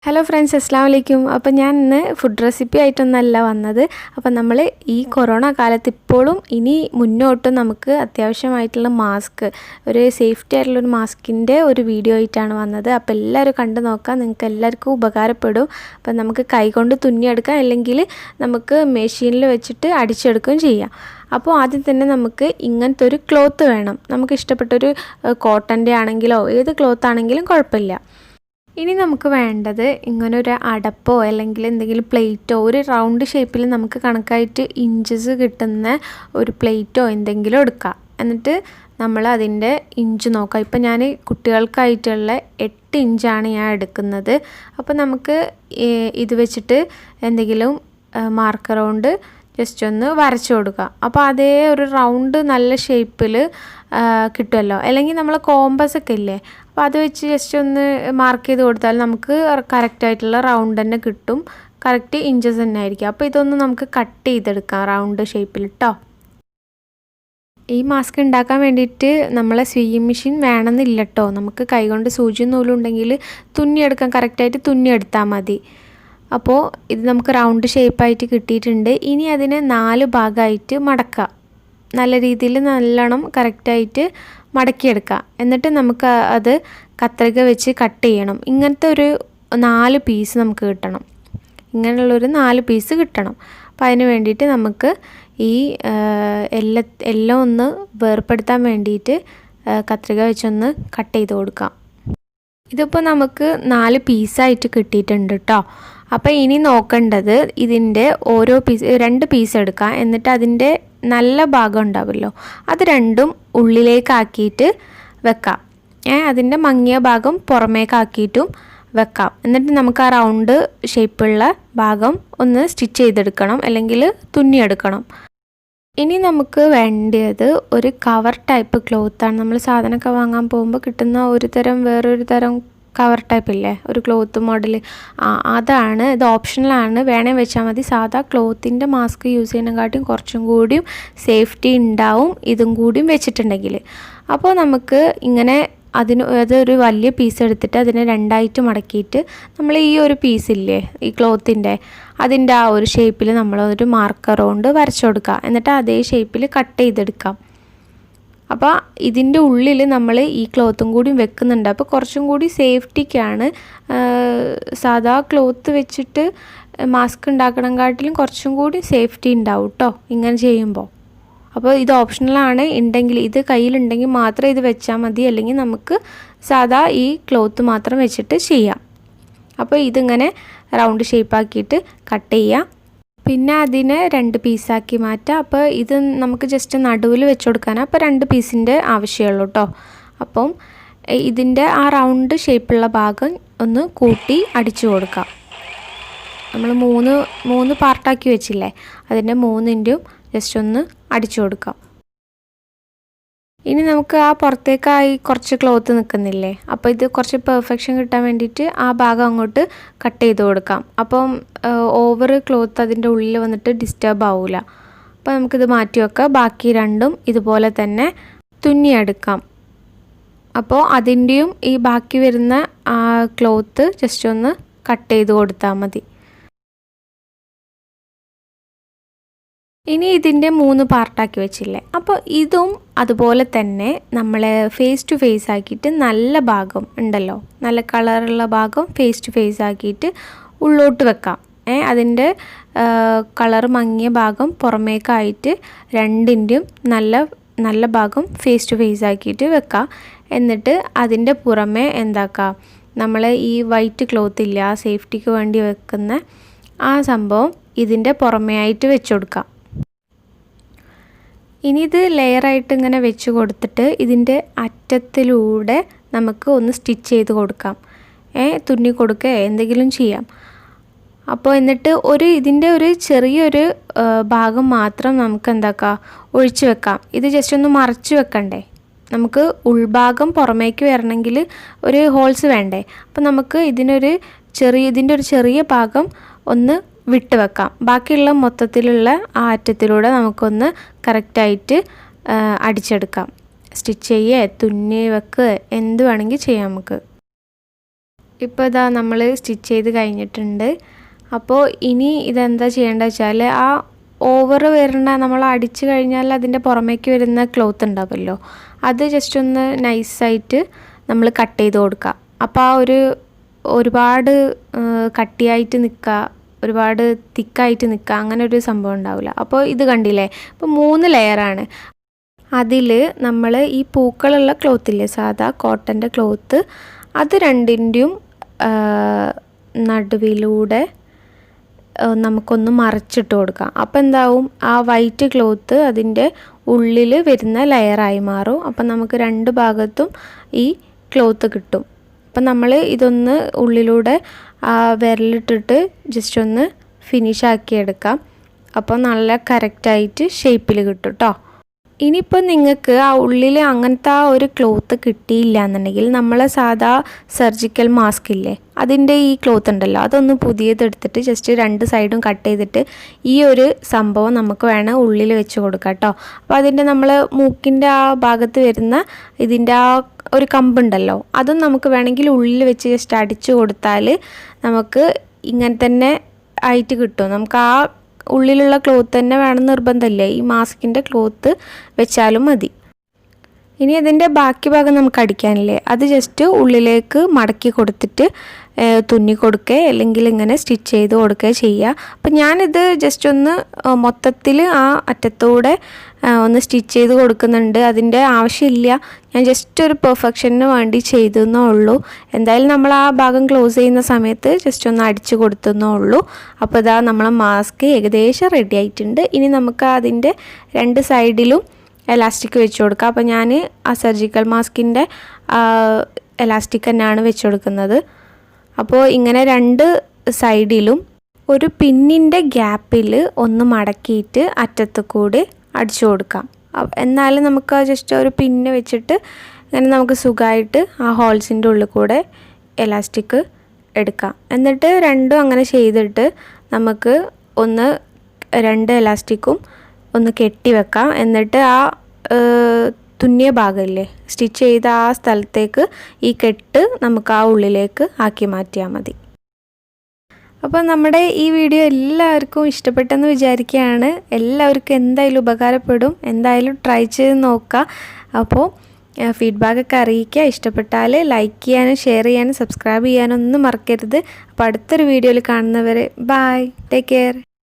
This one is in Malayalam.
ഹലോ ഫ്രണ്ട്സ്, അസ്സലാമു അലൈക്കും. അപ്പോൾ ഞാൻ ഇന്ന് ഫുഡ് റെസിപ്പി ആയിട്ടൊന്നല്ല വന്നത്. അപ്പോൾ നമ്മൾ ഈ കൊറോണ കാലത്ത് ഇപ്പോഴും ഇനി മുന്നോട്ടും നമുക്ക് അത്യാവശ്യമായിട്ടുള്ള മാസ്ക്, ഒരു സേഫ്റ്റി ആയിട്ടുള്ളൊരു മാസ്കിൻ്റെ ഒരു വീഡിയോ ആയിട്ടാണ് വന്നത്. അപ്പോൾ എല്ലാവരും കണ്ടു നോക്കാം, നിങ്ങൾക്ക് എല്ലാവർക്കും ഉപകാരപ്പെടും. അപ്പോൾ നമുക്ക് കൈകൊണ്ട് തുന്നിയെടുക്കാം, അല്ലെങ്കിൽ നമുക്ക് മെഷീനിൽ വെച്ചിട്ട് അടിച്ചെടുക്കുകയും ചെയ്യാം. അപ്പോൾ ആദ്യം തന്നെ നമുക്ക് ഇങ്ങനത്തെ ഒരു ക്ലോത്ത് വേണം. നമുക്ക് ഇഷ്ടപ്പെട്ടൊരു കോട്ടൻ്റെ ആണെങ്കിലോ ഏത് ക്ലോത്ത് ആണെങ്കിലും കുഴപ്പമില്ല. ഇനി നമുക്ക് വേണ്ടത് ഇങ്ങനൊരു അടപ്പോ അല്ലെങ്കിൽ എന്തെങ്കിലും പ്ലേറ്റോ, ഒരു റൗണ്ട് ഷേപ്പിൽ നമുക്ക് കണക്കായിട്ട് ഇഞ്ചസ് കിട്ടുന്ന ഒരു പ്ലേറ്റോ എന്തെങ്കിലും എടുക്കുക. എന്നിട്ട് നമ്മൾ അതിൻ്റെ ഇഞ്ച് നോക്കാം. ഇപ്പം ഞാൻ കുട്ടികൾക്കായിട്ടുള്ള 8 ഇഞ്ചാണ് ഞാൻ എടുക്കുന്നത്. അപ്പോൾ നമുക്ക് ഇത് വെച്ചിട്ട് എന്തെങ്കിലും മാർക്കർ കൊണ്ട് ജസ്റ്റ് ഒന്ന് വരച്ചു കൊടുക്കുക. അപ്പോൾ അതേ ഒരു റൗണ്ട് നല്ല ഷേപ്പിൽ കിട്ടുമല്ലോ. അല്ലെങ്കിൽ നമ്മൾ കോമ്പസ് ഒക്കെ ഇല്ലേ, അപ്പോൾ അത് വെച്ച് ജസ്റ്റ് ഒന്ന് മാർക്ക് ചെയ്ത് കൊടുത്താൽ നമുക്ക് കറക്റ്റായിട്ടുള്ള റൗണ്ട് തന്നെ കിട്ടും. കറക്റ്റ് ഇഞ്ചസ് തന്നെ ആയിരിക്കും. അപ്പോൾ ഇതൊന്ന് നമുക്ക് കട്ട് ചെയ്തെടുക്കാം റൗണ്ട് ഷേപ്പിൽ കേട്ടോ. ഈ മാസ്ക് ഉണ്ടാക്കാൻ വേണ്ടിയിട്ട് നമ്മളെ സ്വിമ്മിങ് മെഷീൻ വേണമെന്നില്ല കേട്ടോ. നമുക്ക് കൈകൊണ്ട് സൂചി നൂലുണ്ടെങ്കിൽ തുന്നിയെടുക്കാൻ, കറക്റ്റായിട്ട് തുന്നിയെടുത്താൽ മതി. അപ്പോൾ ഇത് നമുക്ക് റൗണ്ട് ഷേപ്പായിട്ട് കിട്ടിയിട്ടുണ്ട്. ഇനി അതിനെ 4 ഭാഗമായിട്ട് മടക്കുക. നല്ല രീതിയിൽ നല്ലോണം കറക്റ്റായിട്ട് മടക്കിയെടുക്കുക. എന്നിട്ട് നമുക്ക് അത് കത്രിക വെച്ച് കട്ട് ചെയ്യണം. ഇങ്ങനത്തെ ഒരു 4 പീസ് നമുക്ക് കിട്ടണം. ഇങ്ങനെയുള്ളൊരു 4 പീസ് കിട്ടണം. അപ്പോൾ അതിന് വേണ്ടിയിട്ട് നമുക്ക് ഈ എല്ലാം ഒന്ന് വേർപ്പെടുത്താൻ വേണ്ടിയിട്ട് കത്രിക വെച്ചൊന്ന് കട്ട് ചെയ്ത് കൊടുക്കാം. ഇതിപ്പോൾ നമുക്ക് 4 പീസായിട്ട് കിട്ടിയിട്ടുണ്ട് കേട്ടോ. അപ്പോൾ ഇനി നോക്കേണ്ടത് ഇതിൻ്റെ ഓരോ പീസ് 2 പീസ് എടുക്കാം. എന്നിട്ട് അതിൻ്റെ നല്ല ഭാഗം ഉണ്ടാവുമല്ലോ, അത് രണ്ടും ഉള്ളിലേക്കാക്കിയിട്ട് വെക്കാം. അതിൻ്റെ മങ്ങിയ ഭാഗം പുറമേക്കാക്കിയിട്ടും വെക്കാം. എന്നിട്ട് നമുക്ക് ആ റൗണ്ട് ഷേപ്പുള്ള ഭാഗം ഒന്ന് സ്റ്റിച്ച് ചെയ്തെടുക്കണം, അല്ലെങ്കിൽ തുന്നിയെടുക്കണം. ഇനി നമുക്ക് വേണ്ടത് ഒരു കവർ ടൈപ്പ് ക്ലോത്താണ്. നമ്മൾ സാധനമൊക്കെ വാങ്ങാൻ പോകുമ്പോൾ കിട്ടുന്ന വേറൊരു തരം കവർ ടൈപ്പ് ഇല്ലേ, ഒരു ക്ലോത്ത് മോഡൽ, അതാണ്. ഇത് ഓപ്ഷണലാണ്, വേണേൽ വെച്ചാൽ മതി. സാധാ ക്ലോത്തിൻ്റെ മാസ്ക് യൂസ് ചെയ്യുന്നതിനെക്കാട്ടും കുറച്ചും കൂടിയും സേഫ്റ്റി ഉണ്ടാവും ഇതും കൂടിയും വെച്ചിട്ടുണ്ടെങ്കിൽ. അപ്പോൾ നമുക്ക് ഇങ്ങനെ അതൊരു വലിയ പീസ് എടുത്തിട്ട് അതിനെ 2ആയിട്ട് മടക്കിയിട്ട് നമ്മൾ ഈ ഒരു പീസില്ലേ ഈ ക്ലോത്തിൻ്റെ, അതിൻ്റെ ആ ഒരു ഷേപ്പിൽ നമ്മളൊരു മാർക്കർ കൊണ്ട് വരച്ചു കൊടുക്കുക. എന്നിട്ട് അതേ ഷേപ്പിൽ കട്ട് ചെയ്തെടുക്കാം. അപ്പോൾ ഇതിൻ്റെ ഉള്ളിൽ നമ്മൾ ഈ ക്ലോത്തും കൂടി വെക്കുന്നുണ്ട്. അപ്പോൾ കുറച്ചും കൂടി സേഫ്റ്റിക്കാണ്. സാധാ ക്ലോത്ത് വെച്ചിട്ട് മാസ്ക് ഉണ്ടാക്കണക്കാട്ടിലും കുറച്ചും കൂടി സേഫ്റ്റി ഉണ്ടാവും കേട്ടോ ഇങ്ങനെ ചെയ്യുമ്പോൾ. അപ്പോൾ ഇത് ഓപ്ഷണലാണ്. ഇത് കയ്യിലുണ്ടെങ്കിൽ മാത്രം ഇത് വെച്ചാൽ മതി, അല്ലെങ്കിൽ നമുക്ക് സാധാ ഈ ക്ലോത്ത് മാത്രം വെച്ചിട്ട് ചെയ്യാം. അപ്പോൾ ഇതിങ്ങനെ റൗണ്ട് ഷേപ്പാക്കിയിട്ട് കട്ട് ചെയ്യാം. പിന്നെ അതിനെ 2 പീസാക്കി മാറ്റാം. അപ്പോൾ ഇത് നമുക്ക് ജസ്റ്റ് നടുവിൽ വെച്ച് കൊടുക്കാനാണ്. അപ്പോൾ 2 പീസിൻ്റെ ആവശ്യമുള്ളൂ കേട്ടോ. അപ്പം ഇതിൻ്റെ ആ റൗണ്ട് ഷേപ്പുള്ള ഭാഗം ഒന്ന് കൂട്ടി അടിച്ചു കൊടുക്കാം. നമ്മൾ മൂന്ന് പാർട്ടാക്കി വെച്ചില്ലേ, അതിൻ്റെ 3ൻ്റെയും ജസ്റ്റ് ഒന്ന് അടിച്ചു കൊടുക്കാം. ഇനി നമുക്ക് ആ പുറത്തേക്കായി കുറച്ച് ക്ലോത്ത് നിൽക്കുന്നില്ലേ, അപ്പോൾ ഇത് കുറച്ച് പെർഫെക്ഷൻ കിട്ടാൻ വേണ്ടിയിട്ട് ആ ഭാഗം അങ്ങോട്ട് കട്ട് ചെയ്ത് കൊടുക്കാം. അപ്പം ഓവർ ക്ലോത്ത് അതിൻ്റെ ഉള്ളിൽ വന്നിട്ട് ഡിസ്റ്റർബ് ആവില്ല. അപ്പോൾ നമുക്കിത് മാറ്റി വെക്കാം. ബാക്കി രണ്ടും ഇതുപോലെ തന്നെ തുന്നിയെടുക്കാം. അപ്പോൾ അതിൻ്റെയും ഈ ബാക്കി വരുന്ന ആ ക്ലോത്ത് ജസ്റ്റ് ഒന്ന് കട്ട് ചെയ്ത് കൊടുത്താൽ മതി. ഇനി ഇതിൻ്റെ 3 പാർട്ടാക്കി വെച്ചില്ലേ, അപ്പോൾ ഇതും അതുപോലെ തന്നെ നമ്മൾ ഫേസ് ടു ഫേസ് ആക്കിയിട്ട് നല്ല ഭാഗം ഉണ്ടല്ലോ, നല്ല കളറുള്ള ഭാഗം ഫേസ് ടു ഫേസ് ആക്കിയിട്ട് ഉള്ളോട്ട് വെക്കാം. അതിൻ്റെ കളർ മങ്ങിയ ഭാഗം പുറമേക്കായിട്ട് 2ൻ്റെയും നല്ല ഭാഗം ഫേസ് ടു ഫേസ് ആക്കിയിട്ട് വെക്കാം. എന്നിട്ട് അതിൻ്റെ പുറമേ എന്താക്കാം, നമ്മൾ ഈ വൈറ്റ് ക്ലോത്ത് ഇല്ല, സേഫ്റ്റിക്ക് വേണ്ടി വെക്കുന്ന ആ സംഭവം ഇതിൻ്റെ പുറമേ ആയിട്ട് വെച്ച് കൊടുക്കാം. ഇനി ഇത് ലെയറായിട്ട് ഇങ്ങനെ വെച്ച് കൊടുത്തിട്ട് ഇതിൻ്റെ അറ്റത്തിലൂടെ നമുക്ക് ഒന്ന് സ്റ്റിച്ച് ചെയ്ത് കൊടുക്കാം. തുന്നി കൊടുക്കുക എന്തെങ്കിലും ചെയ്യാം. അപ്പോൾ എന്നിട്ട് ഇതിൻ്റെ ഒരു ചെറിയൊരു ഭാഗം മാത്രം നമുക്ക് എന്താക്കാം, ഒഴിച്ച് വെക്കാം. ഇത് ജസ്റ്റ് ഒന്ന് മറച്ച് വെക്കണ്ടേ, നമുക്ക് ഉൾഭാഗം പുറമേക്ക് വരണമെങ്കിൽ ഒരു ഹോൾസ് വേണ്ടേ. അപ്പോൾ നമുക്ക് ഇതിൻ്റെ ഒരു ചെറിയ ഭാഗം ഒന്ന് വിട്ട് വെക്കാം. ബാക്കിയുള്ള മൊത്തത്തിലുള്ള ആ അറ്റത്തിലൂടെ നമുക്കൊന്ന് കറക്റ്റായിട്ട് അടിച്ചെടുക്കാം. സ്റ്റിച്ച് ചെയ്യുക, തുന്നി വെക്കുക, എന്ത് വേണമെങ്കിൽ ചെയ്യാം നമുക്ക്. ഇപ്പോൾ ഇതാ നമ്മൾ സ്റ്റിച്ച് ചെയ്ത് കഴിഞ്ഞിട്ടുണ്ട്. അപ്പോൾ ഇനി ഇതെന്താ ചെയ്യേണ്ടത് വെച്ചാൽ ആ ഓവർ വരുന്ന നമ്മൾ അടിച്ചു കഴിഞ്ഞാൽ അതിൻ്റെ പുറമേക്ക് വരുന്ന ക്ലോത്ത് ഉണ്ടാവുമല്ലോ, അത് ജസ്റ്റ് ഒന്ന് നൈസായിട്ട് നമ്മൾ കട്ട് ചെയ്ത് കൊടുക്കുക. അപ്പോൾ ആ ഒരുപാട് കട്ടിയായിട്ട് നിൽക്കുക, ഒരുപാട് തിക്കായിട്ട് നിൽക്കുക, അങ്ങനെ ഒരു സംഭവം ഉണ്ടാവില്ല. അപ്പോൾ ഇത് കണ്ടില്ലേ, ഇപ്പോൾ 3 ലെയറാണ്. അതിൽ നമ്മൾ ഈ പൂക്കളുള്ള ക്ലോത്തില്ലേ, സാധാ കോട്ടൻ്റെ ക്ലോത്ത്, അത് രണ്ടിൻ്റെയും നടുവിലൂടെ നമുക്കൊന്ന് മറിച്ചിട്ട് കൊടുക്കാം. അപ്പോൾ എന്താവും, ആ വൈറ്റ് ക്ലോത്ത് അതിൻ്റെ ഉള്ളിൽ വരുന്ന ലെയറായി മാറും. അപ്പം നമുക്ക് 2 ഭാഗത്തും ഈ ക്ലോത്ത് കിട്ടും. അപ്പം നമ്മൾ ഇതൊന്ന് ഉള്ളിലൂടെ വിരലിട്ടിട്ട് ജസ്റ്റ് ഒന്ന് ഫിനിഷ് ആക്കിയെടുക്കാം. അപ്പോൾ നല്ല കറക്റ്റായിട്ട് ഷേപ്പിൽ കിട്ടും കേട്ടോ. ഇനിയിപ്പോൾ നിങ്ങൾക്ക് ആ ഉള്ളിൽ അങ്ങനത്തെ ആ ഒരു ക്ലോത്ത് കിട്ടിയില്ല എന്നുണ്ടെങ്കിൽ നമ്മളെ സാധാ സർജിക്കൽ മാസ്ക് ഇല്ലേ, അതിൻ്റെ ഈ ക്ലോത്ത് ഉണ്ടല്ലോ, അതൊന്ന് പുതിയതെടുത്തിട്ട് ജസ്റ്റ് 2 സൈഡും കട്ട് ചെയ്തിട്ട് ഈ ഒരു സംഭവം നമുക്ക് വേണം ഉള്ളിൽ വെച്ച് കൊടുക്കാം കേട്ടോ. അപ്പോൾ അതിൻ്റെ നമ്മൾ മൂക്കിൻ്റെ ആ ഭാഗത്ത് വരുന്ന ഇതിൻ്റെ ആ ഒരു കമ്പുണ്ടല്ലോ, അതും നമുക്ക് വേണമെങ്കിൽ ഉള്ളിൽ വെച്ച് ജസ്റ്റ് അടിച്ചു കൊടുത്താൽ നമുക്ക് ഇങ്ങനെ തന്നെ ആയിട്ട് കിട്ടും. നമുക്ക് ആ ഉള്ളിലുള്ള ക്ലോത്ത് തന്നെ വേണം നിർബന്ധമില്ല, ഈ മാസ്കിൻ്റെ ക്ലോത്ത് വെച്ചാലും മതി. ഇനി അതിൻ്റെ ബാക്കി ഭാഗം നമുക്ക് അടിക്കാനില്ലേ, അത് ജസ്റ്റ് ഉള്ളിലേക്ക് മടക്കി കൊടുത്തിട്ട് തുന്നി കൊടുക്കുക, അല്ലെങ്കിൽ ഇങ്ങനെ സ്റ്റിച്ച് ചെയ്ത് കൊടുക്കുക ചെയ്യുക. അപ്പം ഞാനിത് ജസ്റ്റ് ഒന്ന് മൊത്തത്തിൽ ആ അറ്റത്തൂടെ ഒന്ന് സ്റ്റിച്ച് ചെയ്ത് കൊടുക്കുന്നുണ്ട്. അതിൻ്റെ ആവശ്യമില്ല, ഞാൻ ജസ്റ്റ് ഒരു പെർഫെക്ഷന് വേണ്ടി ചെയ്തെന്നേ ഉള്ളൂ. എന്തായാലും നമ്മൾ ആ ഭാഗം ക്ലോസ് ചെയ്യുന്ന സമയത്ത് ജസ്റ്റ് ഒന്ന് അടിച്ചു കൊടുത്തെന്നേ ഉള്ളൂ. അപ്പോൾ ഇതാ നമ്മളെ മാസ്ക് ഏകദേശം റെഡി ആയിട്ടുണ്ട്. ഇനി നമുക്ക് അതിൻ്റെ 2 സൈഡിലും എലാസ്റ്റിക് വെച്ച് കൊടുക്കുക. അപ്പോൾ ഞാൻ ആ സർജിക്കൽ മാസ്കിൻ്റെ എലാസ്റ്റിക് തന്നെയാണ് വെച്ച് കൊടുക്കുന്നത്. അപ്പോൾ ഇങ്ങനെ 2 സൈഡിലും ഒരു പിന്നിൻ്റെ ഗ്യാപ്പിൽ ഒന്ന് മടക്കിയിട്ട് അറ്റത്ത് കൂടി അടിച്ചു കൊടുക്കാം. എന്നാലും നമുക്ക് ജസ്റ്റ് ഒരു പിന്ന് വെച്ചിട്ട് ഇങ്ങനെ നമുക്ക് സുഖമായിട്ട് ആ ഹോൾസിൻ്റെ ഉള്ളിൽ കൂടെ എലാസ്റ്റിക് എടുക്കാം. എന്നിട്ട് 2ഉം അങ്ങനെ ചെയ്തിട്ട് നമുക്ക് 2 എലാസ്റ്റിക്കും ഒന്ന് കെട്ടി വെക്കാം. എന്നിട്ട് ആ തുന്നിയ ഭാഗമില്ലേ, സ്റ്റിച്ച് ചെയ്ത ആ സ്ഥലത്തേക്ക് ഈ കെട്ട് നമുക്ക് ആ ഉള്ളിലേക്ക് ആക്കി മാറ്റിയാൽ മതി. അപ്പോൾ നമ്മുടെ ഈ വീഡിയോ എല്ലാവർക്കും ഇഷ്ടപ്പെട്ടെന്ന് വിചാരിക്കുകയാണ്. എല്ലാവർക്കും എന്തായാലും ഉപകാരപ്പെടും. എന്തായാലും ട്രൈ ചെയ്ത് നോക്കുക. അപ്പോൾ ഫീഡ്ബാക്കൊക്കെ അറിയിക്കുക. ഇഷ്ടപ്പെട്ടാൽ ലൈക്ക് ചെയ്യാനും ഷെയർ ചെയ്യാനും സബ്സ്ക്രൈബ് ചെയ്യാനും ഒന്നും മറക്കരുത്. അപ്പോൾ അടുത്തൊരു വീഡിയോയിൽ കാണുന്നവരെ ബൈ, ടേക്ക് കെയർ.